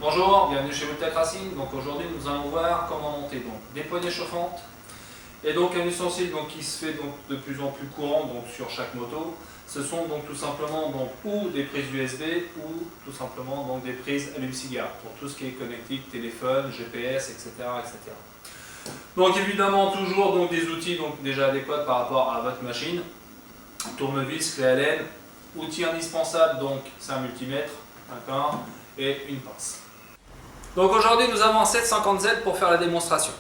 Bonjour, bienvenue chez Voltec Racing. Donc aujourd'hui nous allons voir comment monter donc des poignées chauffantes et donc un ustensile donc qui se fait donc de plus en plus courant donc sur chaque moto. Ce sont donc tout simplement donc ou des prises USB ou tout simplement donc des prises allume-cigare pour tout ce qui est connectique, téléphone, GPS, etc., etc. Donc évidemment toujours donc des outils donc déjà adéquats par rapport à votre machine. Tournevis, clé Allen, outil indispensable donc c'est un multimètre, d'accord, et une pince. Donc aujourd'hui nous avons un 750Z pour faire la démonstration.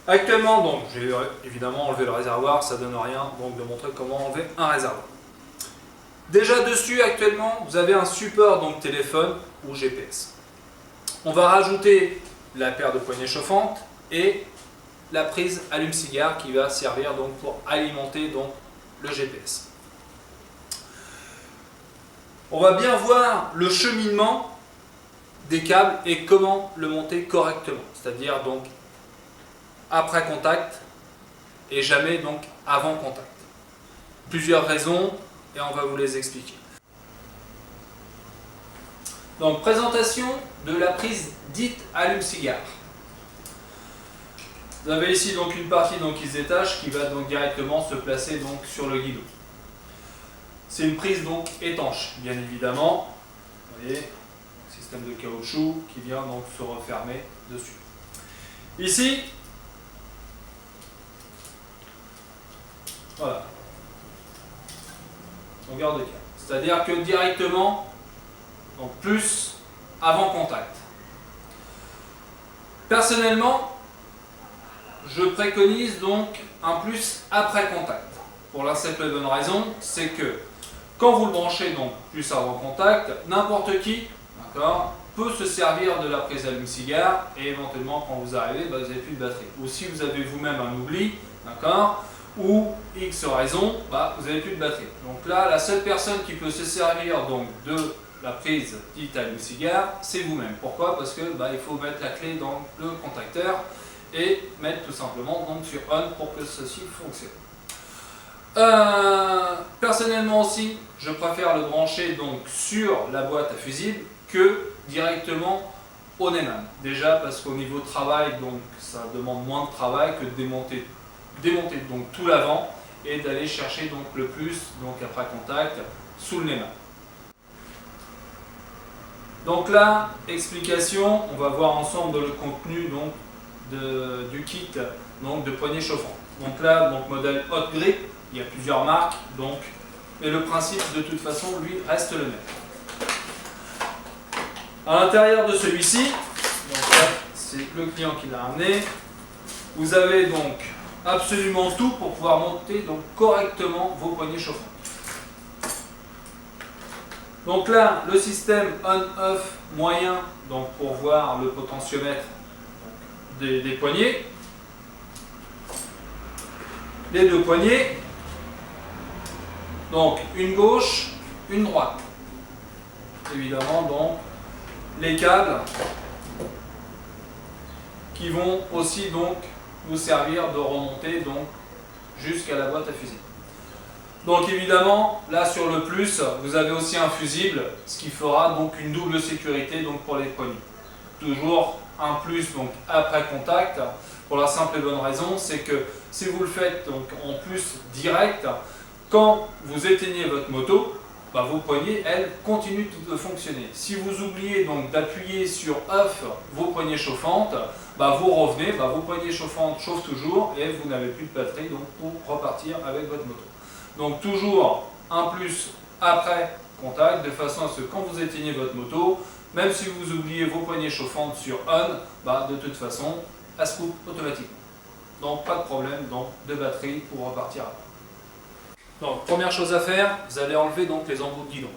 Actuellement donc j'ai évidemment enlevé le réservoir, ça donne rien donc de montrer comment enlever un réservoir. Déjà dessus actuellement vous avez un support donc téléphone ou GPS. On va rajouter la paire de poignées chauffantes et la prise allume-cigare qui va servir donc pour alimenter donc le GPS. On va bien voir le cheminement des câbles et comment le monter correctement, c'est-à-dire donc après contact et jamais donc avant contact. Plusieurs raisons et on va vous les expliquer. Donc présentation de la prise dite allume-cigare. Vous avez ici donc une partie donc qui se détache qui va donc directement se placer donc sur le guidon. C'est une prise donc étanche, bien évidemment. Vous voyez, système de caoutchouc qui vient donc se refermer dessus. Ici, voilà, longueur de câble. C'est-à-dire que directement, donc plus avant contact. Personnellement, je préconise donc un plus après contact. Pour la simple et bonne raison, c'est que quand vous le branchez donc plus avant contact, n'importe qui, d'accord, peut se servir de la prise allume-cigare et éventuellement quand vous arrivez, vous n'avez plus de batterie. Ou si vous avez vous-même un oubli, d'accord, ou X raison, vous n'avez plus de batterie. Donc là, la seule personne qui peut se servir donc de la prise dite allume-cigare, c'est vous-même. Pourquoi? Parce que il faut mettre la clé dans le contacteur et mettre tout simplement donc sur on pour que ceci fonctionne. Personnellement aussi, je préfère le brancher donc sur la boîte à fusible que directement au Neyman. Déjà parce qu'au niveau travail, donc ça demande moins de travail que de démonter donc tout l'avant et d'aller chercher donc le plus donc après contact sous le Neyman. Donc là, explication, on va voir ensemble le contenu donc du kit donc de poignée chauffante. Donc là, donc modèle Hot Grip. Il y a plusieurs marques, donc, mais le principe de toute façon, lui, reste le même. À l'intérieur de celui-ci, c'est le client qui l'a amené, vous avez donc absolument tout pour pouvoir monter donc correctement vos poignées chauffantes. Donc là, le système on-off moyen, donc pour voir le potentiomètre des poignées. Les deux poignées. Donc une gauche, une droite. Évidemment donc les câbles qui vont aussi donc vous servir de remonter donc jusqu'à la boîte à fusible. Donc évidemment là sur le plus vous avez aussi un fusible, ce qui fera donc une double sécurité donc pour les poignées. Toujours un plus donc après contact pour la simple et bonne raison, c'est que si vous le faites donc en plus direct, quand vous éteignez votre moto, vos poignées, elles, continuent de fonctionner. Si vous oubliez donc d'appuyer sur off vos poignées chauffantes, vous revenez, vos poignées chauffantes chauffent toujours et vous n'avez plus de batterie donc, pour repartir avec votre moto. Donc toujours un plus après contact, de façon à ce que quand vous éteignez votre moto, même si vous oubliez vos poignées chauffantes sur on, de toute façon, elles se coupent automatiquement. Donc pas de problème donc, de batterie pour repartir après. Donc, première chose à faire, vous allez enlever donc les embouts de guidon.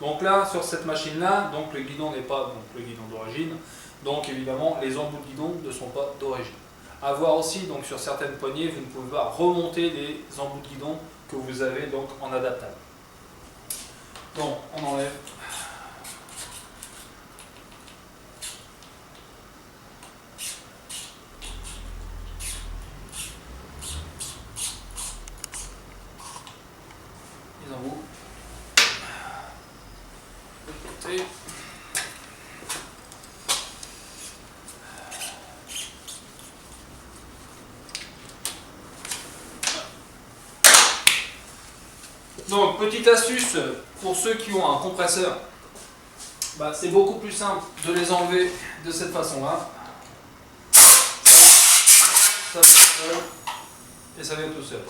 Donc là, sur cette machine-là, donc le guidon n'est pas donc, le guidon d'origine. Donc évidemment, les embouts de guidon ne sont pas d'origine. À voir aussi, donc sur certaines poignées, vous ne pouvez pas remonter les embouts de guidon que vous avez donc en adaptable. Donc, on enlève. Les embouts. De côté. Donc petite astuce pour ceux qui ont un compresseur, c'est beaucoup plus simple de les enlever de cette façon-là. Ça vient seul et ça vient tout seul.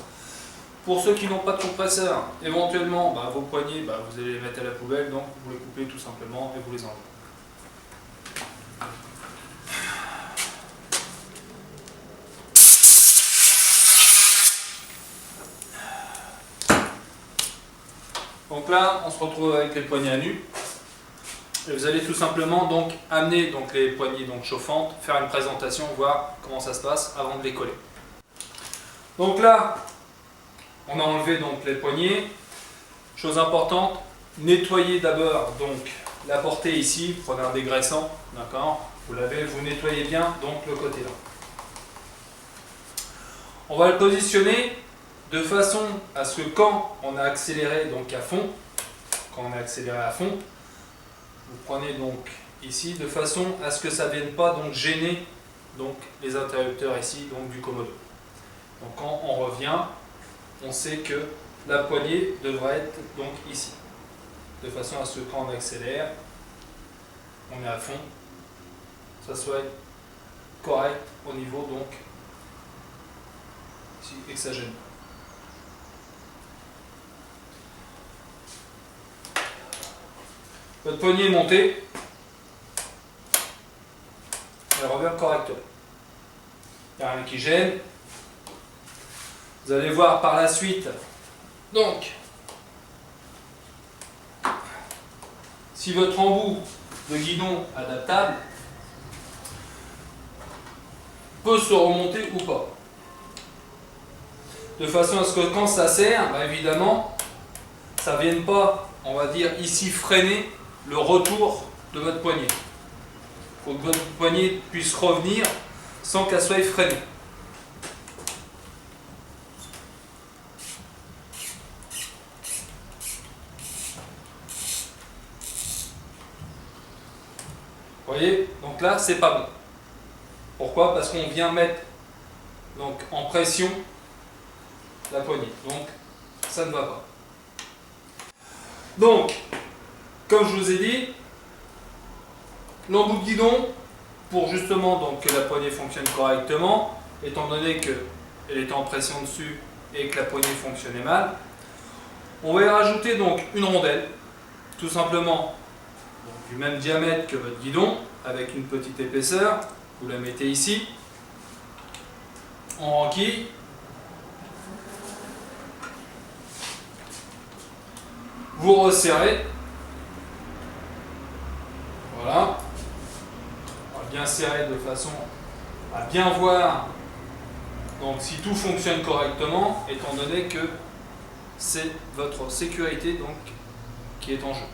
Pour ceux qui n'ont pas de compresseur, éventuellement vos poignées, vous allez les mettre à la poubelle, donc vous les coupez tout simplement et vous les enlevez. Donc là, on se retrouve avec les poignées à nu. Et vous allez tout simplement donc amener donc les poignées donc chauffantes, faire une présentation, voir comment ça se passe avant de les coller. Donc là, on a enlevé donc les poignées. Chose importante, nettoyez d'abord donc la portée ici, prenez un dégraissant, d'accord, vous lavez, vous nettoyez bien donc le côté là. On va le positionner de façon à ce que quand on a accéléré donc à fond, vous prenez donc ici de façon à ce que ça ne vienne pas donc gêner donc les interrupteurs ici donc du commodo. Donc quand on revient, on sait que la poignée devrait être donc ici, de façon à ce que quand on accélère, on est à fond, ça soit correct au niveau donc ici et que ça gêne. Votre poignée est montée, elle revient correctement. Il n'y a rien qui gêne. Vous allez voir par la suite, donc, si votre embout de guidon adaptable peut se remonter ou pas. De façon à ce que quand ça serre, évidemment, ça ne vienne pas, on va dire, ici freiner le retour de votre poignée. Il faut que votre poignée puisse revenir sans qu'elle soit freinée. Vous voyez? Donc là, c'est pas bon. Pourquoi? Parce qu'on vient mettre donc, en pression la poignée. Donc, ça ne va pas. Donc, comme je vous ai dit, l'embout de guidon, pour justement donc, que la poignée fonctionne correctement, étant donné qu'elle était en pression dessus et que la poignée fonctionnait mal, on va y rajouter donc une rondelle, tout simplement donc, du même diamètre que votre guidon, avec une petite épaisseur. Vous la mettez ici, en ranquille. Vous resserrez. Voilà. On va bien serrer de façon à bien voir donc, si tout fonctionne correctement, étant donné que c'est votre sécurité donc, qui est en jeu.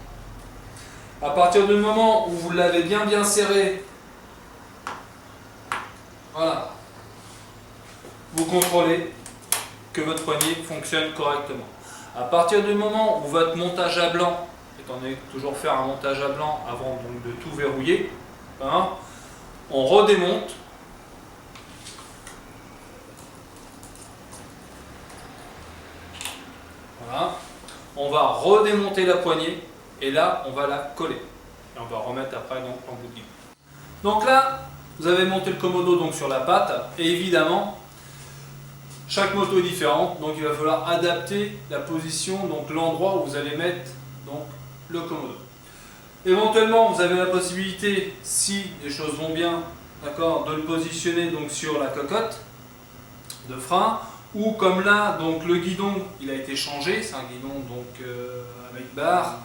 À partir du moment où vous l'avez bien serré, voilà, vous contrôlez que votre poignée fonctionne correctement. À partir du moment où votre montage à blanc, étant donné que toujours faire un montage à blanc avant donc, de tout verrouiller, on redémonte. Voilà. On va redémonter la poignée et là on va la coller. Et on va remettre après l'embout de guidon. Donc là, vous avez monté le commodo donc, sur la patte et évidemment, chaque moto est différente, donc il va falloir adapter la position, donc l'endroit où vous allez mettre donc, le commodo. Éventuellement, vous avez la possibilité, si les choses vont bien, d'accord, de le positionner donc, sur la cocotte de frein, ou comme là, donc le guidon, il a été changé, c'est un guidon donc, avec barre,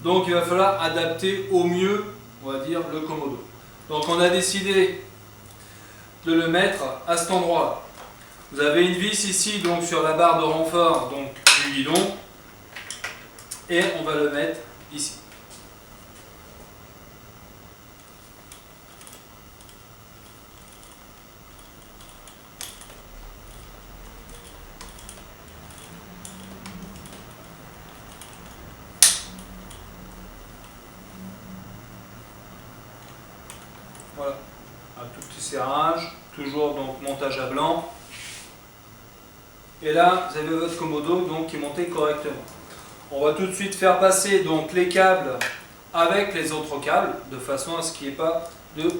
donc il va falloir adapter au mieux, on va dire, le commodo. Donc on a décidé de le mettre à cet endroit-là. Vous avez une vis ici donc sur la barre de renfort donc, du guidon et on va le mettre ici. Voilà, un tout petit serrage, toujours donc montage à blanc. Et là, vous avez votre commodo donc, qui est monté correctement. On va tout de suite faire passer donc les câbles avec les autres câbles, de façon à ce qu'il n'y ait pas de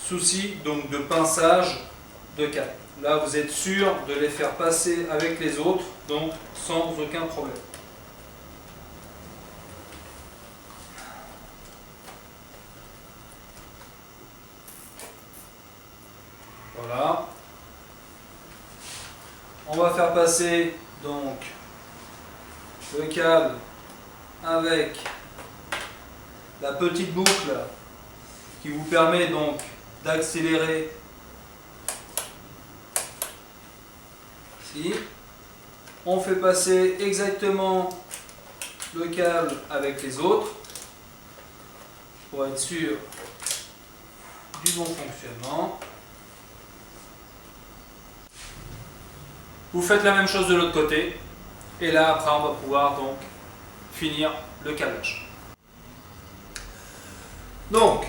souci donc de pinçage de câbles. Là, vous êtes sûr de les faire passer avec les autres, donc sans aucun problème. Voilà. On va faire passer donc le câble avec la petite boucle qui vous permet donc d'accélérer ici. On fait passer exactement le câble avec les autres pour être sûr du bon fonctionnement. Vous faites la même chose de l'autre côté et là après on va pouvoir donc finir le câblage. Donc,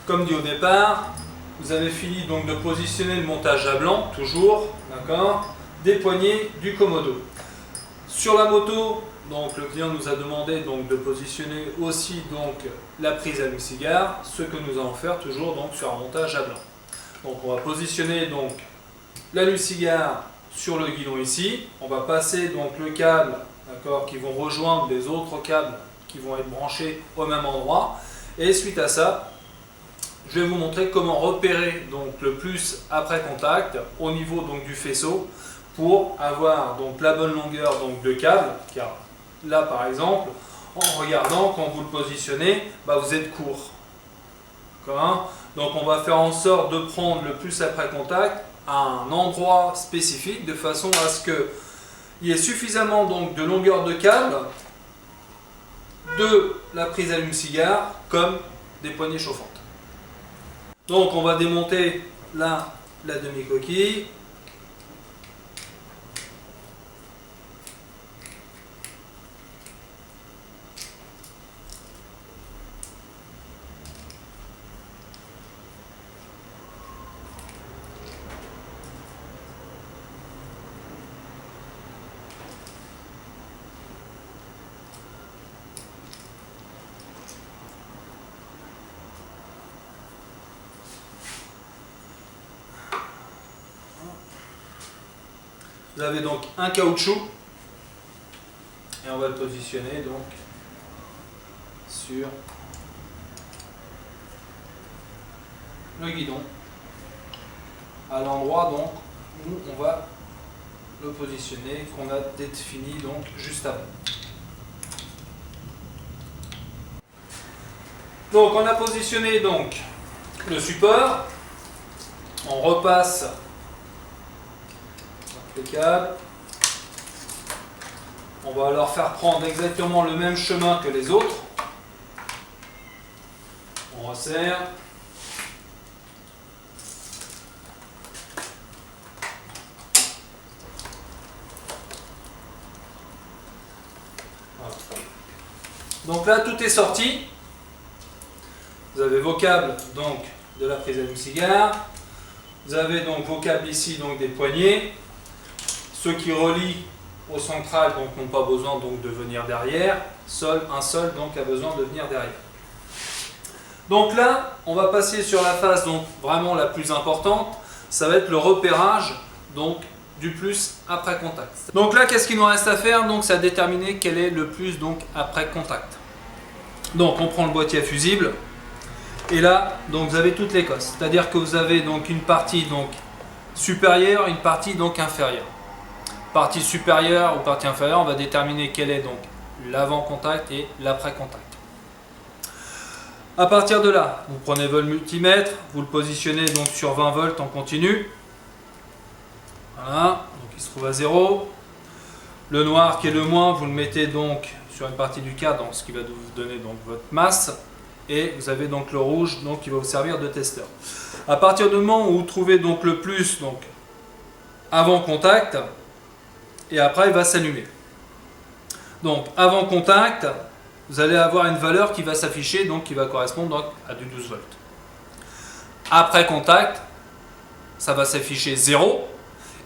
comme dit au départ, vous avez fini donc de positionner le montage à blanc, toujours, d'accord, des poignées du Komodo. Sur la moto, donc le client nous a demandé donc de positionner aussi donc la prise allume-cigare, ce que nous allons faire toujours donc sur un montage à blanc. Donc on va positionner donc l'allume-cigare sur le guidon ici. On va passer donc le câble, d'accord, qui vont rejoindre les autres câbles qui vont être branchés au même endroit. Et suite à ça, je vais vous montrer comment repérer donc le plus après contact au niveau donc du faisceau pour avoir donc la bonne longueur donc de câble, car là par exemple en regardant quand vous le positionnez, vous êtes court. Donc on va faire en sorte de prendre le plus après contact à un endroit spécifique de façon à ce qu'il y ait suffisamment donc de longueur de câble de la prise allume-cigare comme des poignées chauffantes. Donc on va démonter là la demi-coquille. Vous avez donc un caoutchouc et on va le positionner donc sur le guidon à l'endroit donc où on va le positionner, qu'on a défini donc juste avant. Donc on a positionné donc le support, on repasse le câble. On va leur faire prendre exactement le même chemin que les autres. On resserre. Voilà. Donc là tout est sorti. Vous avez vos câbles donc de la prise allume-cigare. Vous avez donc vos câbles ici donc des poignées. Ceux qui relient au central donc n'ont pas besoin donc de venir derrière. Un seul donc a besoin de venir derrière. Donc là, on va passer sur la phase donc vraiment la plus importante. Ça va être le repérage donc du plus après contact. Donc là, qu'est-ce qu'il nous reste à faire? Donc c'est à déterminer quel est le plus donc après contact. Donc on prend le boîtier à fusible et là donc vous avez toutes les cosses. C'est-à-dire que vous avez donc une partie donc supérieure, une partie donc inférieure. Partie supérieure ou partie inférieure, on va déterminer quel est donc l'avant-contact et l'après-contact. À partir de là, vous prenez votre multimètre, vous le positionnez donc sur 20 volts en continu. Voilà, donc il se trouve à 0. Le noir qui est le moins, vous le mettez donc sur une partie du cadre, ce qui va vous donner donc votre masse. Et vous avez donc le rouge donc qui va vous servir de testeur. À partir du moment où vous trouvez donc le plus donc avant contact, et après il va s'allumer. Donc avant contact, vous allez avoir une valeur qui va s'afficher, donc qui va correspondre donc à du 12 volts. Après contact, ça va s'afficher 0,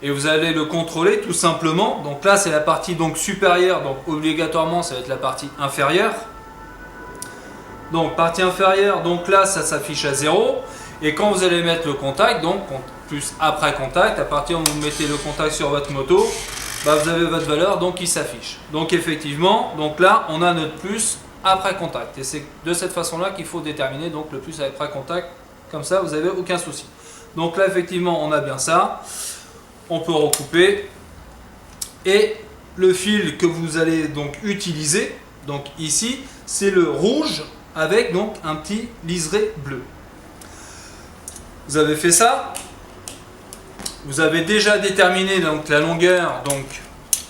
et vous allez le contrôler tout simplement. Donc là c'est la partie donc supérieure, donc obligatoirement ça va être la partie inférieure. Donc partie inférieure, donc là ça s'affiche à 0, et quand vous allez mettre le contact, donc plus après contact, à partir où vous mettez le contact sur votre moto, bah, vous avez votre valeur donc qui s'affiche. Donc effectivement, donc là on a notre plus après contact, et c'est de cette façon là qu'il faut déterminer donc le plus après contact, comme ça vous n'avez aucun souci. Donc là effectivement on a bien ça. On peut recouper, et le fil que vous allez donc utiliser, donc ici, c'est le rouge avec donc un petit liseré bleu. Vous avez fait ça, vous avez déjà déterminé donc la longueur donc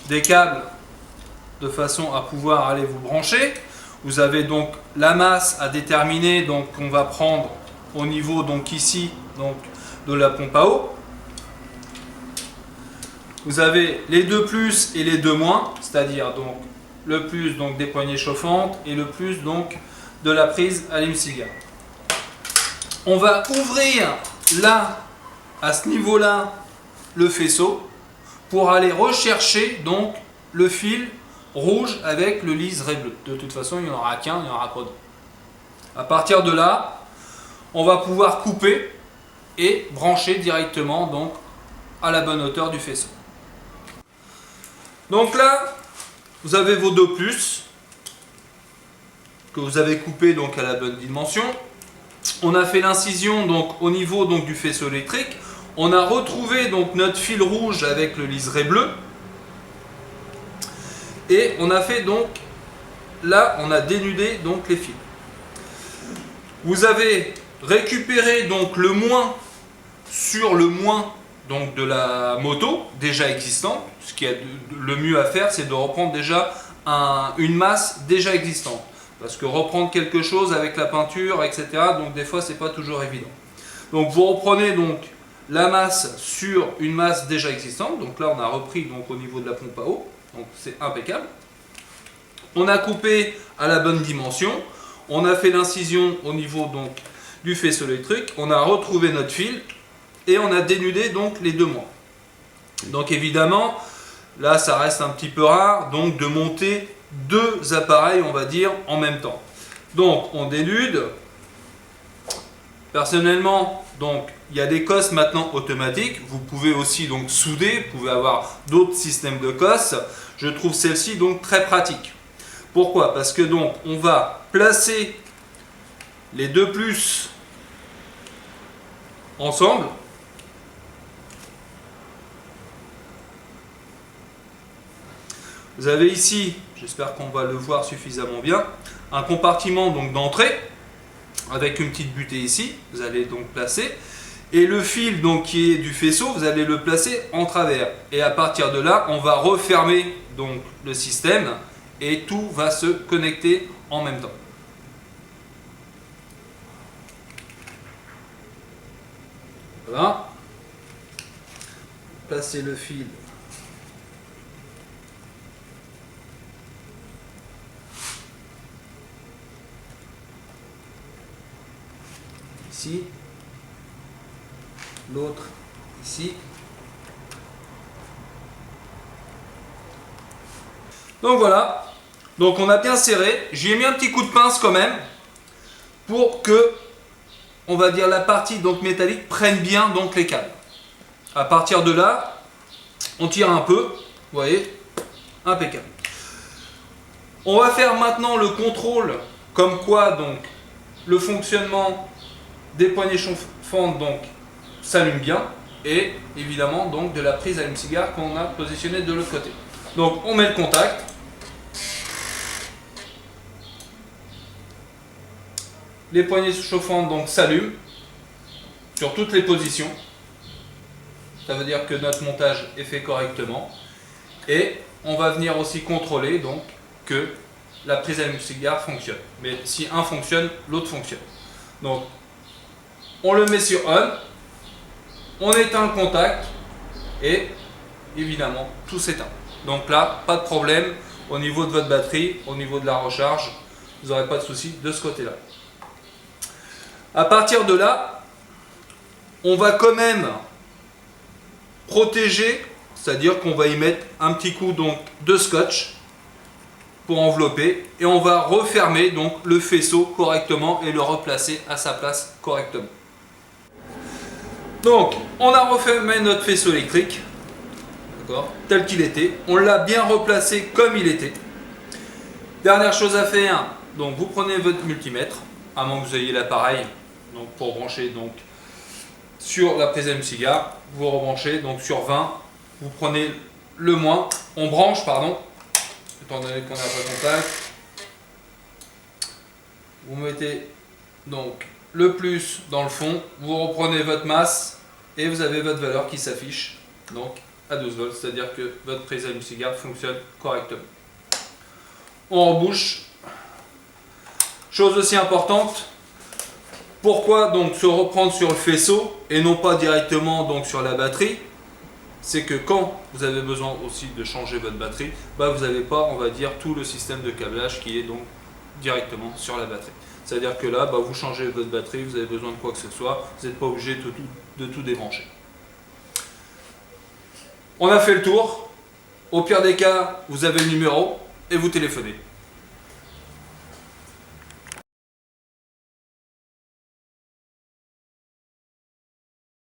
des câbles de façon à pouvoir aller vous brancher. Vous avez donc la masse à déterminer, donc qu'on va prendre au niveau donc ici donc de la pompe à eau. Vous avez les deux plus et les deux moins, c'est-à-dire donc le plus donc des poignées chauffantes et le plus donc de la prise allume-cigare. On va ouvrir là, à ce niveau-là, le faisceau pour aller rechercher donc le fil rouge avec le liseré bleu. De toute façon, il n'y en aura qu'un, il n'y en aura pas deux. À partir de là, on va pouvoir couper et brancher directement donc à la bonne hauteur du faisceau. Donc là, vous avez vos deux plus que vous avez coupé donc à la bonne dimension. On a fait l'incision donc au niveau donc du faisceau électrique. On a retrouvé donc notre fil rouge avec le liseré bleu. Et on a fait donc, là on a dénudé donc les fils. Vous avez récupéré donc le moins sur le moins donc de la moto déjà existante. Ce qui est le mieux à faire, c'est de reprendre déjà une masse déjà existante. Parce que reprendre quelque chose avec la peinture, etc., donc des fois c'est pas toujours évident. Donc vous reprenez donc la masse sur une masse déjà existante. Donc là on a repris donc au niveau de la pompe à eau. Donc c'est impeccable. On a coupé à la bonne dimension. On a fait l'incision au niveau donc du faisceau électrique. On a retrouvé notre fil. Et on a dénudé donc les deux moins. Donc évidemment, là ça reste un petit peu rare donc de monter deux appareils, on va dire, en même temps. Donc on dénude. Personnellement, donc il y a des cosses maintenant automatiques. Vous pouvez aussi donc souder, vous pouvez avoir d'autres systèmes de cosses. Je trouve celle-ci donc très pratique. Pourquoi? Parce que donc on va placer les deux plus ensemble. Vous avez ici, j'espère qu'on va le voir suffisamment bien, un compartiment donc d'entrée avec une petite butée ici. Vous allez donc placer, et le fil donc qui est du faisceau, vous allez le placer en travers. Et à partir de là, on va refermer donc le système et tout va se connecter en même temps. Voilà. Placez le fil. Ici, l'autre ici. Donc voilà, donc on a bien serré. J'y ai mis un petit coup de pince quand même pour que, on va dire, la partie donc métallique prenne bien donc les câbles. À partir de là, on tire un peu, vous voyez, impeccable. On va faire maintenant le contrôle, comme quoi donc le fonctionnement des poignées chauffantes donc s'allume bien, et évidemment donc de la prise allume-cigare qu'on a positionnée de l'autre côté. Donc on met le contact. Les poignées chauffantes donc s'allument sur toutes les positions. Ça veut dire que notre montage est fait correctement, et on va venir aussi contrôler donc que la prise allume-cigare fonctionne. Mais si un fonctionne, l'autre fonctionne. Donc on le met sur on, on éteint le contact et évidemment tout s'éteint. Donc là, pas de problème au niveau de votre batterie, au niveau de la recharge, vous n'aurez pas de souci de ce côté-là. À partir de là, on va quand même protéger, c'est-à-dire qu'on va y mettre un petit coup donc, de scotch pour envelopper et on va refermer donc, le faisceau correctement et le replacer à sa place correctement. Donc, on a refermé notre faisceau électrique, tel qu'il était. On l'a bien replacé comme il était. Dernière chose à faire, donc vous prenez votre multimètre, à moins que vous ayez l'appareil donc pour brancher donc, sur la prise à cigare, vous rebranchez donc sur 20, vous prenez le moins, on branche pardon, étant donné qu'on n'a pas contact, vous mettez donc le plus dans le fond, vous reprenez votre masse et vous avez votre valeur qui s'affiche donc à 12 volts, c'est-à-dire que votre prise à cigare fonctionne correctement. On rebouche. Chose aussi importante, pourquoi donc se reprendre sur le faisceau et non pas directement donc sur la batterie? C'est que quand vous avez besoin aussi de changer votre batterie, bah vous n'avez pas, on va dire, tout le système de câblage qui est donc directement sur la batterie. C'est-à-dire que là, bah, vous changez votre batterie, vous avez besoin de quoi que ce soit, vous n'êtes pas obligé de tout débrancher. On a fait le tour. Au pire des cas, vous avez le numéro et vous téléphonez.